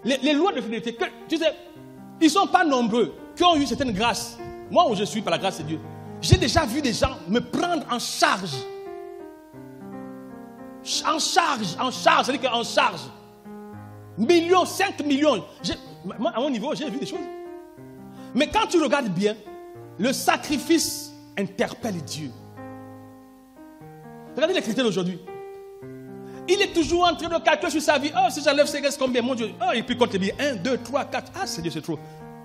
Les lois de fidélité, tu sais, ils ne sont pas nombreux. qui ont eu certaines grâces, moi où je suis par la grâce de Dieu, j'ai déjà vu des gens me prendre en charge. En charge, c'est-à-dire qu'en charge. Millions, 5 millions. Moi, à mon niveau, j'ai vu des choses. Mais quand tu regardes bien, le sacrifice interpelle Dieu. Regardez les chrétiens d'aujourd'hui. Il est toujours en train de calculer sur sa vie. Oh, si j'enlève ces restes combien, mon Dieu. Oh, et puis compte les billets. 1, 2, 3, 4. Ah, Seigneur, c'est trop.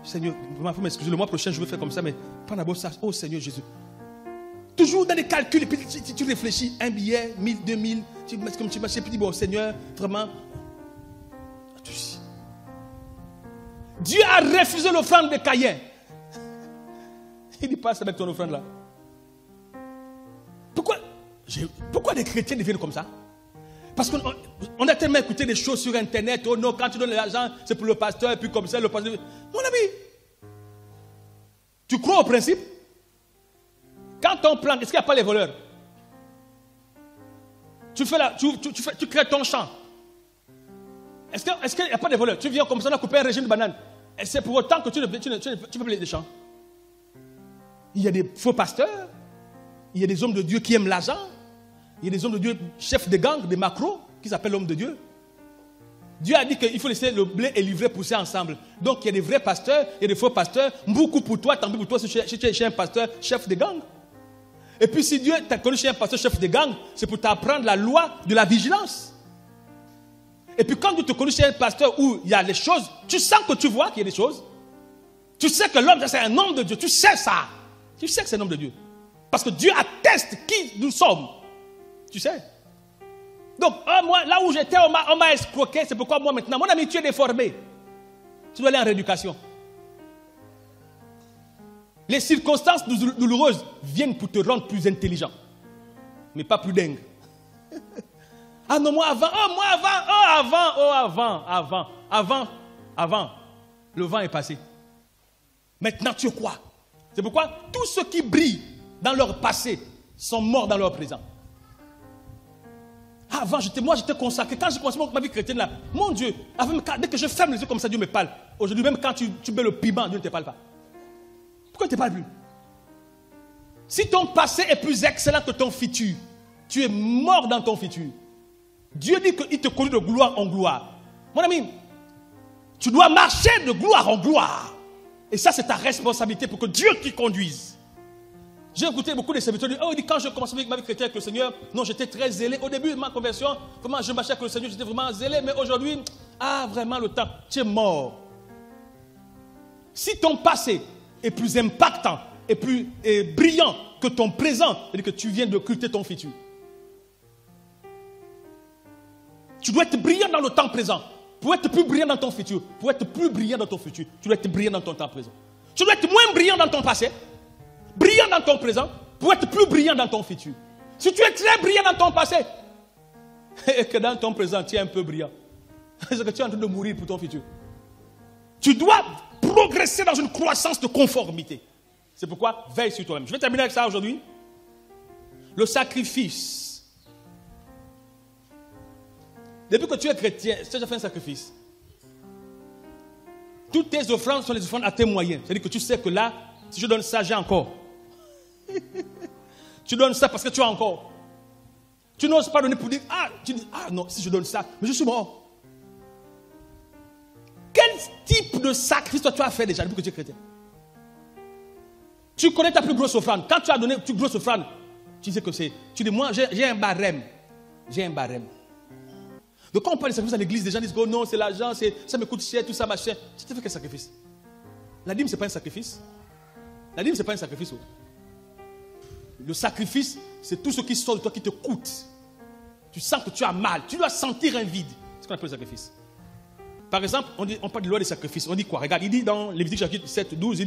Seigneur, il faut m'excuser. Le mois prochain, je vais faire comme ça. Mais prends d'abord ça. Oh, Seigneur Jésus. Toujours dans les calculs. Et puis tu réfléchis. 1 billet, 1000, 2000. Tu mets comme tu marches. Et puis tu dis, bon, Seigneur, vraiment. Dieu a refusé l'offrande de Caïn. Il dit pas, ça avec ton offrande là. Pourquoi les chrétiens deviennent comme ça? Parce qu'on a tellement écouté des choses sur internet. Oh non, quand tu donnes l'argent, c'est pour le pasteur, et puis comme ça, le pasteur. Mon ami, tu crois au principe? Quand on plante, est-ce qu'il n'y a pas les voleurs? Tu crées ton champ. Est-ce qu'il n'y a pas de voleurs? Tu viens comme ça, on a coupé un régime de bananes. Et c'est pour autant que tu peux les champs. Il y a des faux pasteurs. Il y a des hommes de Dieu qui aiment l'argent. Il y a des hommes de Dieu, chefs de gang, des macros, qui s'appellent l'homme de Dieu. Dieu a dit qu'il faut laisser le blé et l'ivraie pousser ensemble. Donc il y a des vrais pasteurs, il y a des faux pasteurs. Beaucoup pour toi, tant pis pour toi si tu es chez un pasteur, chef de gang. Et puis si Dieu t'a connu chez un pasteur, chef de gang, c'est pour t'apprendre la loi de la vigilance. Et puis quand tu te connais chez un pasteur où il y a les choses, tu sens que tu vois qu'il y a des choses. Tu sais que l'homme, c'est un homme de Dieu. Tu sais ça. Tu sais que c'est un homme de Dieu. Parce que Dieu atteste qui nous sommes. Tu sais. Donc, moi, là où j'étais, on m'a escroqué. C'est pourquoi moi maintenant, mon ami, tu es déformé. Tu dois aller en rééducation. Les circonstances douloureuses viennent pour te rendre plus intelligent. Mais pas plus dingue. Ah non, moi avant, le vent est passé. Maintenant, tu es quoi? C'est pourquoi tous ceux qui brillent dans leur passé sont morts dans leur présent. Avant, moi j'étais consacré. Quand j'ai commencé ma vie chrétienne là, mon Dieu, dès que je ferme les yeux comme ça, Dieu me parle. Aujourd'hui, même quand tu mets le piment, Dieu ne te parle pas. Pourquoi il ne te parle plus? Si ton passé est plus excellent que ton futur, tu es mort dans ton futur. Dieu dit qu'il te conduit de gloire en gloire. Mon ami, tu dois marcher de gloire en gloire. Et ça, c'est ta responsabilité pour que Dieu t'y conduise. J'ai écouté beaucoup de serviteurs dire, oh, il dit, quand je commençais ma vie chrétienne avec le Seigneur, non, j'étais très zélé. Au début de ma conversion, vraiment, je marchais avec le Seigneur, j'étais vraiment zélé. Mais aujourd'hui, vraiment, le temps, tu es mort. Si ton passé est plus impactant et plus brillant que ton présent, c'est-à-dire que tu viens d'occulter ton futur. Tu dois être brillant dans le temps présent. Pour être plus brillant dans ton futur. Pour être plus brillant dans ton futur, tu dois être brillant dans ton temps présent. Tu dois être moins brillant dans ton passé, brillant dans ton présent, pour être plus brillant dans ton futur. Si tu es très brillant dans ton passé, et que dans ton présent, tu es un peu brillant, c'est que tu es en train de mourir pour ton futur. Tu dois progresser dans une croissance de conformité. C'est pourquoi, veille sur toi-même. Je vais terminer avec ça aujourd'hui. Le sacrifice. Depuis que tu es chrétien, tu as déjà fait un sacrifice. Toutes tes offrandes sont les offrandes à tes moyens. C'est-à-dire que tu sais que là, si je donne ça, j'ai encore. Tu donnes ça parce que tu as encore. Tu n'oses pas donner pour dire, tu dis, non, si je donne ça, mais je suis mort. Quel type de sacrifice toi tu as fait déjà depuis que tu es chrétien? Tu connais ta plus grosse offrande. Quand tu as donné ta plus grosse offrande, tu sais que c'est. Tu dis, moi, j'ai un barème. J'ai un barème. Donc quand on parle de sacrifice à l'église, les gens disent, oh non, c'est l'argent, ça me coûte cher, tout ça, machin. Tu te fais quel sacrifice? La dîme, ce n'est pas un sacrifice. La dîme, ce n'est pas un sacrifice. Le sacrifice, c'est tout ce qui sort de toi qui te coûte. Tu sens que tu as mal. Tu dois sentir un vide. C'est ce qu'on appelle le sacrifice. Par exemple, on parle de loi des sacrifices. On dit quoi? Regarde, il dit dans Lévitique chapitre 7, 12,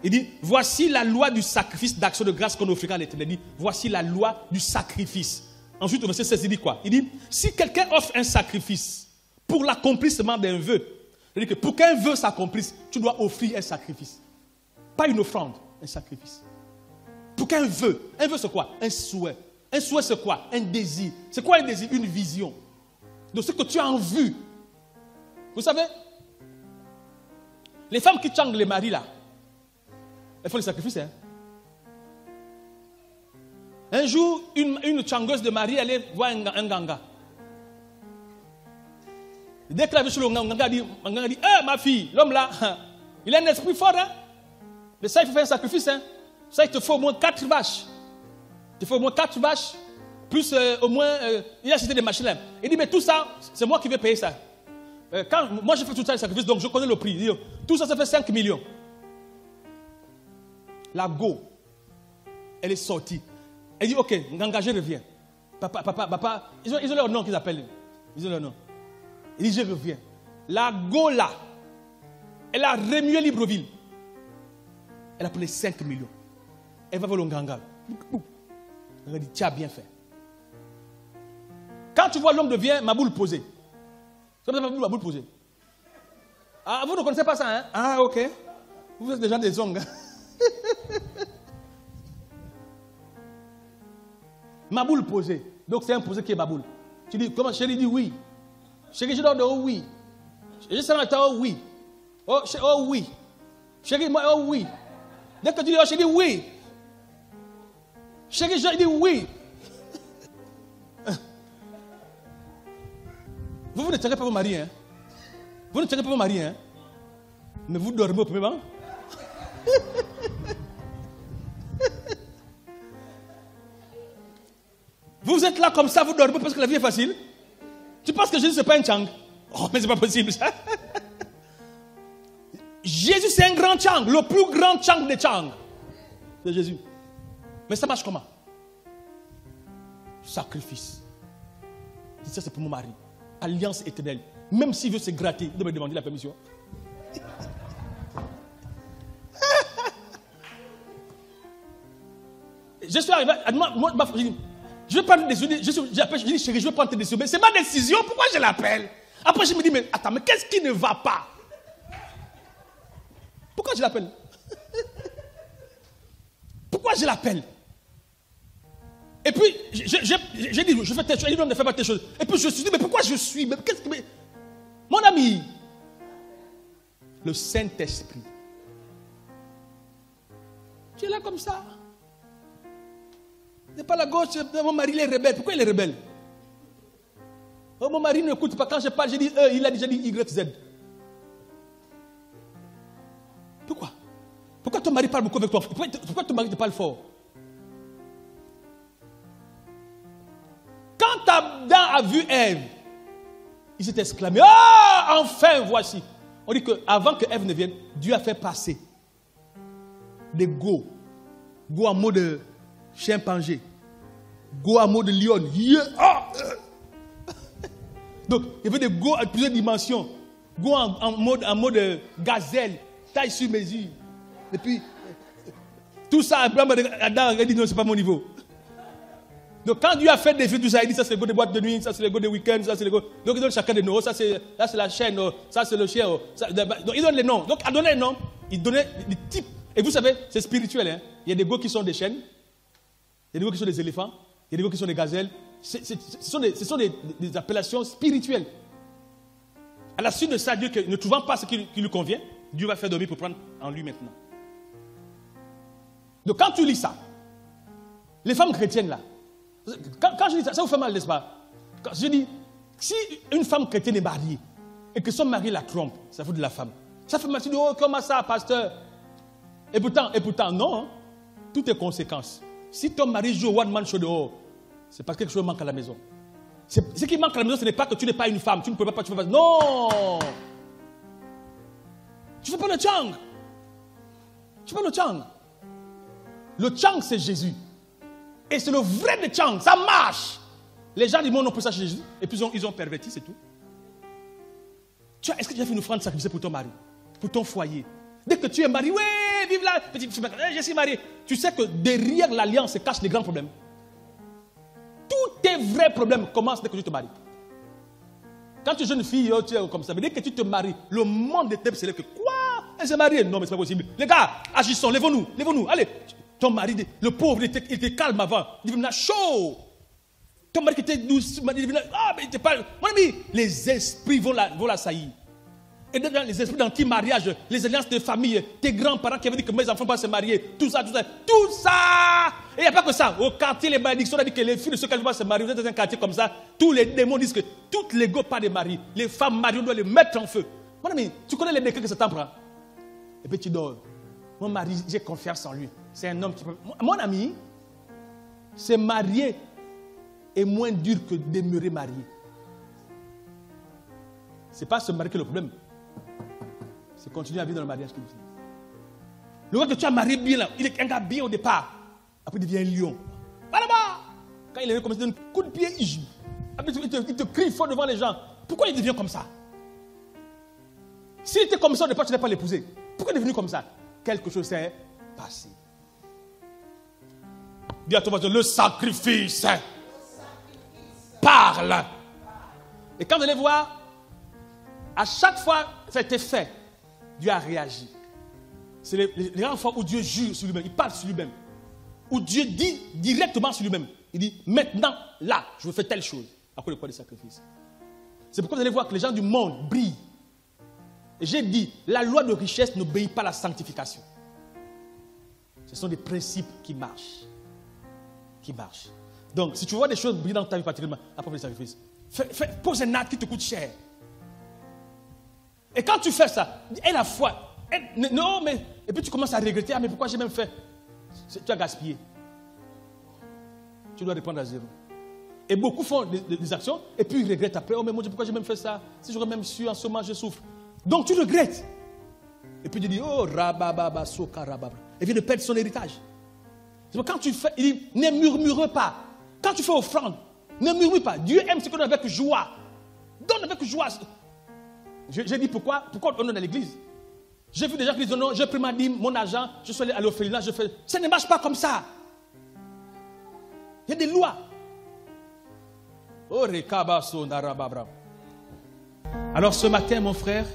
il dit, voici la loi du sacrifice d'action de grâce qu'on offrira à l'Éternel. Il dit, voici la loi du sacrifice. Ensuite, au verset 16, il dit quoi? Il dit, si quelqu'un offre un sacrifice pour l'accomplissement d'un vœu, c'est-à-dire que pour qu'un vœu s'accomplisse, tu dois offrir un sacrifice. Pas une offrande, un sacrifice. Pour qu'un vœu c'est quoi? Un souhait. Un souhait c'est quoi? Un désir. C'est quoi un désir? Une vision. De ce que tu as en vue. Vous savez, les femmes qui chantent les maris là, Il faut le sacrifice. Hein. Un jour, une changeuse de Marie allait voir un ganga. Dès qu'elle a vu sur le ganga, elle dit, ma fille, l'homme là, il a un esprit fort. Hein? Mais ça, il faut faire un sacrifice. Hein? Ça, il te faut au moins 4 vaches. Il te faut au moins 4 vaches. Plus au moins, il a cité des machines. Là. Il dit, mais tout ça, c'est moi qui vais payer ça. Quand moi, je fais tout ça, le sacrifice, donc je connais le prix. Il dit, tout ça, ça fait 5 millions. La go, elle est sortie. Elle dit, ok, Nganga, je reviens. Papa, ils ont leur nom qu'ils appellent. Ils ont leur nom. Il dit, je reviens. La go là, elle a remué Libreville. Elle a pris 5 millions. Elle va voir le Nganga. Elle a dit, tu as bien fait. Quand tu vois l'homme devient ma boule posée. C'est comme ça, ma boule posée. Ah, vous ne connaissez pas ça, hein? Ah, ok. Vous êtes déjà des ongles. Ma boule posée. Donc c'est un posé qui est ma boule. Tu dis, comment? Chérie dit oui. Chérie, je dois dire oui. Je sais maintenant, oui. Oh oui. Chérie, moi, oh oui. Dès que tu dis, oh chérie, oui. Chérie, je dis oui. Vous ne tirez pas vos maris, hein? Vous ne tirez pas vos maris, hein? Mais vous dormez au premier banc? Vous êtes là comme ça, vous dormez parce que la vie est facile? Tu penses que Jésus, ce n'est pas un chang? Oh, mais ce n'est pas possible, ça. Jésus, c'est un grand chang, le plus grand chang des changs. C'est Jésus. Mais ça marche comment? Sacrifice. Ça, c'est pour mon mari. Alliance éternelle. Même s'il veut se gratter, il doit me demander la permission. Je suis arrivé, je vais prendre des décisions. Je dis, chérie, je vais prendre tes décisions. Mais c'est ma décision, pourquoi je l'appelle? Après, je me dis, mais attends, mais qu'est-ce qui ne va pas? Pourquoi je l'appelle? Pourquoi je l'appelle? Et puis, j'ai dit, je fais telle chose. Il dit, non, ne fais pas telle chose. Et puis, je me suis dit, mais pourquoi je suis? Mais qu'est-ce que. Mon ami, le Saint-Esprit, tu es là comme ça. Il n'est pas la gauche, mon mari il est rebelle. Pourquoi il est rebelle? Oh, mon mari n'écoute pas. Quand je parle, je dis E, il a déjà dit Y, Z. Pourquoi? Pourquoi ton mari parle beaucoup avec toi? Pourquoi ton mari te parle fort? Quand Adam a vu Ève, il s'est exclamé, ah, enfin voici. On dit qu'avant que Ève ne vienne, Dieu a fait passer des go en mode chimpanzé, go en mode lion. Donc, il y avait des go à plusieurs dimensions, go en mode gazelle, taille sur mesure. Et puis, tout ça, Adam a dit non, c'est pas mon niveau. Donc, quand Dieu a fait des films, tout ça, il dit ça c'est le go des boîtes de nuit, ça c'est le go des week-ends, ça c'est le go. Donc, il donne chacun des noms. Ça c'est la chaîne, ça c'est le chien. Donc, il donne les noms. Donc, à donner les noms, il donnait des types. Et vous savez, c'est spirituel. Hein? Il y a des go qui sont des chênes, il y a des go qui sont des éléphants, il y a des go qui sont des gazelles. Ce sont des appellations spirituelles. À la suite de ça, Dieu, ne trouvant pas ce qui lui convient, Dieu va faire dormir pour prendre en lui maintenant. Donc, quand tu lis ça, les femmes chrétiennes là, quand je dis ça, ça vous fait mal, n'est-ce pas? Quand je dis, si une femme chrétienne est mariée et que son mari la trompe, ça fout de la femme. Ça fait mal, tu dis, oh, comment ça, pasteur? Et pourtant, non. Hein? Toutes les conséquences. Si ton mari joue au one-man show dehors, c'est parce que quelque chose manque à la maison. Ce qui manque à la maison, ce n'est pas que tu n'es pas une femme. Tu ne peux pas, tu ne peux pas. Non! Tu ne fais pas le chang. Tu fais pas le chang. Le chang, c'est Jésus. Et c'est le vrai de chang. Ça marche. Les gens du monde ont pris ça chez Jésus. Et puis ils ont perverti, c'est tout. Est-ce que tu as fait une offrande sacrifiée pour ton mari? Pour ton foyer? Dès que tu es marié, ouais, vive là, je suis marié. Tu sais que derrière l'alliance se cachent les grands problèmes. Tous tes vrais problèmes commencent dès que tu te maries. Quand tu es jeune fille, tu es comme ça. Mais dès que tu te maries, le monde des ténèbres, c'est là que quoi? Elle s'est mariée? Non, mais c'est pas possible. Les gars, agissons, lèvons-nous. Allez, ton mari, le pauvre, il était calme avant. Il devenait chaud. Ton mari qui était douce, il devenait, ah, mais il était pas. Mon ami, les esprits vont la saillir. Et dans les esprits d'anti-mariage, les alliances de famille, tes grands-parents qui avaient dit que mes enfants ne peuvent pas se marier, tout ça, tout ça, tout ça. Et il n'y a pas que ça. Au quartier, les malédictions, on a dit que les filles de ceux qui ne peuvent pas se marier, vous êtes dans un quartier comme ça, tous les démons disent que toutes les go pas de mari, les femmes mariées, on doit les mettre en feu. Mon ami, tu connais les décrets que ça t'en prend. Et puis tu dors. Mon mari, j'ai confiance en lui. C'est un homme qui peut... Mon ami, se marier est moins dur que demeurer marié. Ce n'est pas se marier qui est le problème. C'est continuer à vivre dans le mariage. Le gars que tu as marié bien là, il est un gars bien au départ. Après il devient un lion. Va là-bas. Quand il est comme ça, il donne un coup de pied, il joue. Après il te crie fort devant les gens. Pourquoi il devient comme ça? S'il était comme ça au départ, tu n'allais pas l'épouser. Pourquoi il est devenu comme ça? Quelque chose s'est passé. Dis à ton voisin, le sacrifice parle. Et quand vous allez voir, à chaque fois que ça a été fait, Dieu a réagi. C'est les rares fois où Dieu jure sur lui-même, il parle sur lui-même. Où Dieu dit directement sur lui-même. Il dit, maintenant, là, je veux faire telle chose. Après le quoi des sacrifices. C'est pourquoi vous allez voir que les gens du monde brillent. Et j'ai dit, la loi de richesse n'obéit pas à la sanctification. Ce sont des principes qui marchent. Qui marchent. Donc, si tu vois des choses briller dans ta vie particulièrement, après les sacrifices, pose un acte qui te coûte cher. Et quand tu fais ça, aie la foi. Non, mais... Et puis tu commences à regretter, ah mais pourquoi j'ai même fait? Tu as gaspillé. Tu dois reprendre à zéro. Et beaucoup font des actions, et puis ils regrettent après, oh mais mon Dieu, pourquoi j'ai même fait ça? Si j'aurais même su, en ce moment, je souffre. Donc tu regrettes. Et puis tu dis, oh, rabababa, soka, rababa. Et vient de perdre son héritage. C'est quand tu fais, il dit, ne murmure pas. Quand tu fais offrande, ne murmure pas. Dieu aime ce qu'on donne avec joie. Donne avec joie. J'ai dit pourquoi on donne à l'église. J'ai vu des gens qui disent, non, j'ai pris ma dîme, mon argent, je suis allé à l'orphelinat, je fais. Ça ne marche pas comme ça. Il y a des lois. Oh, alors ce matin, mon frère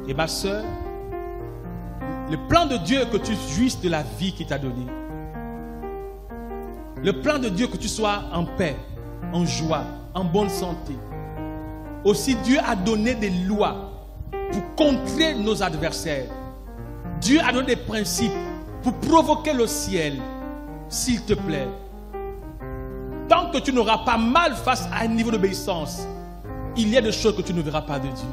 et ma soeur, le plan de Dieu que tu jouisses de la vie qu'il t'a donnée, le plan de Dieu que tu sois en paix, en joie, en bonne santé. Aussi Dieu a donné des lois pour contrer nos adversaires. Dieu a donné des principes pour provoquer le ciel. S'il te plaît, tant que tu n'auras pas mal face à un niveau d'obéissance, il y a des choses que tu ne verras pas de Dieu.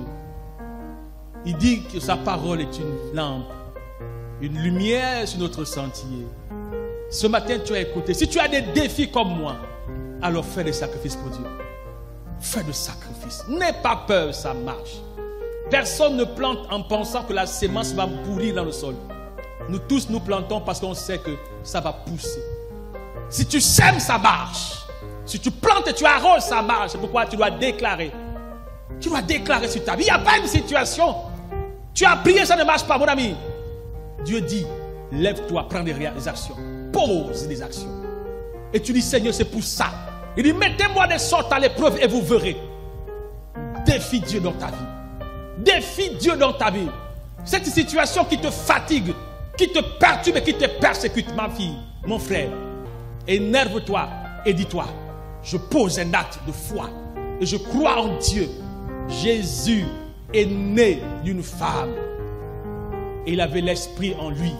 Il dit que sa parole est une lampe, une lumière sur notre sentier. Ce matin, tu as écouté. Si tu as des défis comme moi, alors fais des sacrifices pour Dieu. Fais des sacrifices. N'aie pas peur, ça marche. Personne ne plante en pensant que la sémence va pourrir dans le sol. Nous tous, nous plantons parce qu'on sait que ça va pousser. Si tu sèmes, ça marche. Si tu plantes et tu arroses, ça marche. C'est pourquoi tu dois déclarer. Tu dois déclarer sur ta vie. Il n'y a pas une situation. Tu as prié, ça ne marche pas, mon ami. Dieu dit, lève-toi, prends des actions. Pose des actions. Et tu dis, Seigneur, c'est pour ça. Il dit, mettez-moi des sortes à l'épreuve et vous verrez. Défie Dieu dans ta vie. Défie Dieu dans ta vie. Cette situation qui te fatigue, qui te perturbe et qui te persécute, ma fille, mon frère, énerve-toi et dis-toi, je pose un acte de foi et je crois en Dieu. Jésus est né d'une femme et il avait l'esprit en lui,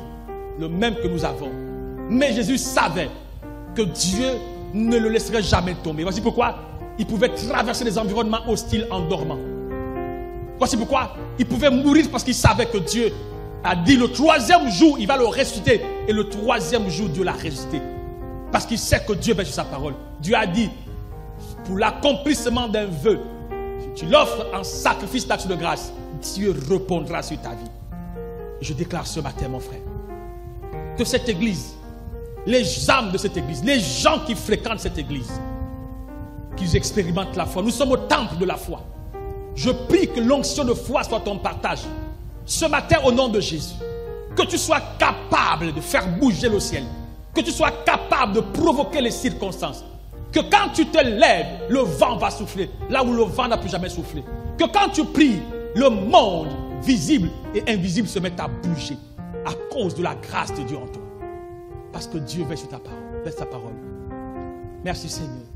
le même que nous avons. Mais Jésus savait que Dieu ne le laisserait jamais tomber. Voici pourquoi il pouvait traverser des environnements hostiles en dormant. Voici pourquoi il pouvait mourir, parce qu'il savait que Dieu a dit le troisième jour, il va le ressusciter. Et le troisième jour, Dieu l'a ressuscité. Parce qu'il sait que Dieu veille sur sa parole. Dieu a dit, pour l'accomplissement d'un vœu, si tu l'offres en sacrifice d'action de grâce, Dieu répondra sur ta vie. Et je déclare ce matin, mon frère, que cette église, les âmes de cette église, les gens qui fréquentent cette église, qu'ils expérimentent la foi. Nous sommes au temple de la foi. Je prie que l'onction de foi soit ton partage. Ce matin, au nom de Jésus, que tu sois capable de faire bouger le ciel. Que tu sois capable de provoquer les circonstances. Que quand tu te lèves, le vent va souffler. Là où le vent n'a plus jamais soufflé. Que quand tu pries, le monde visible et invisible se met à bouger. À cause de la grâce de Dieu en toi. Parce que Dieu veille sur ta parole. Merci Seigneur.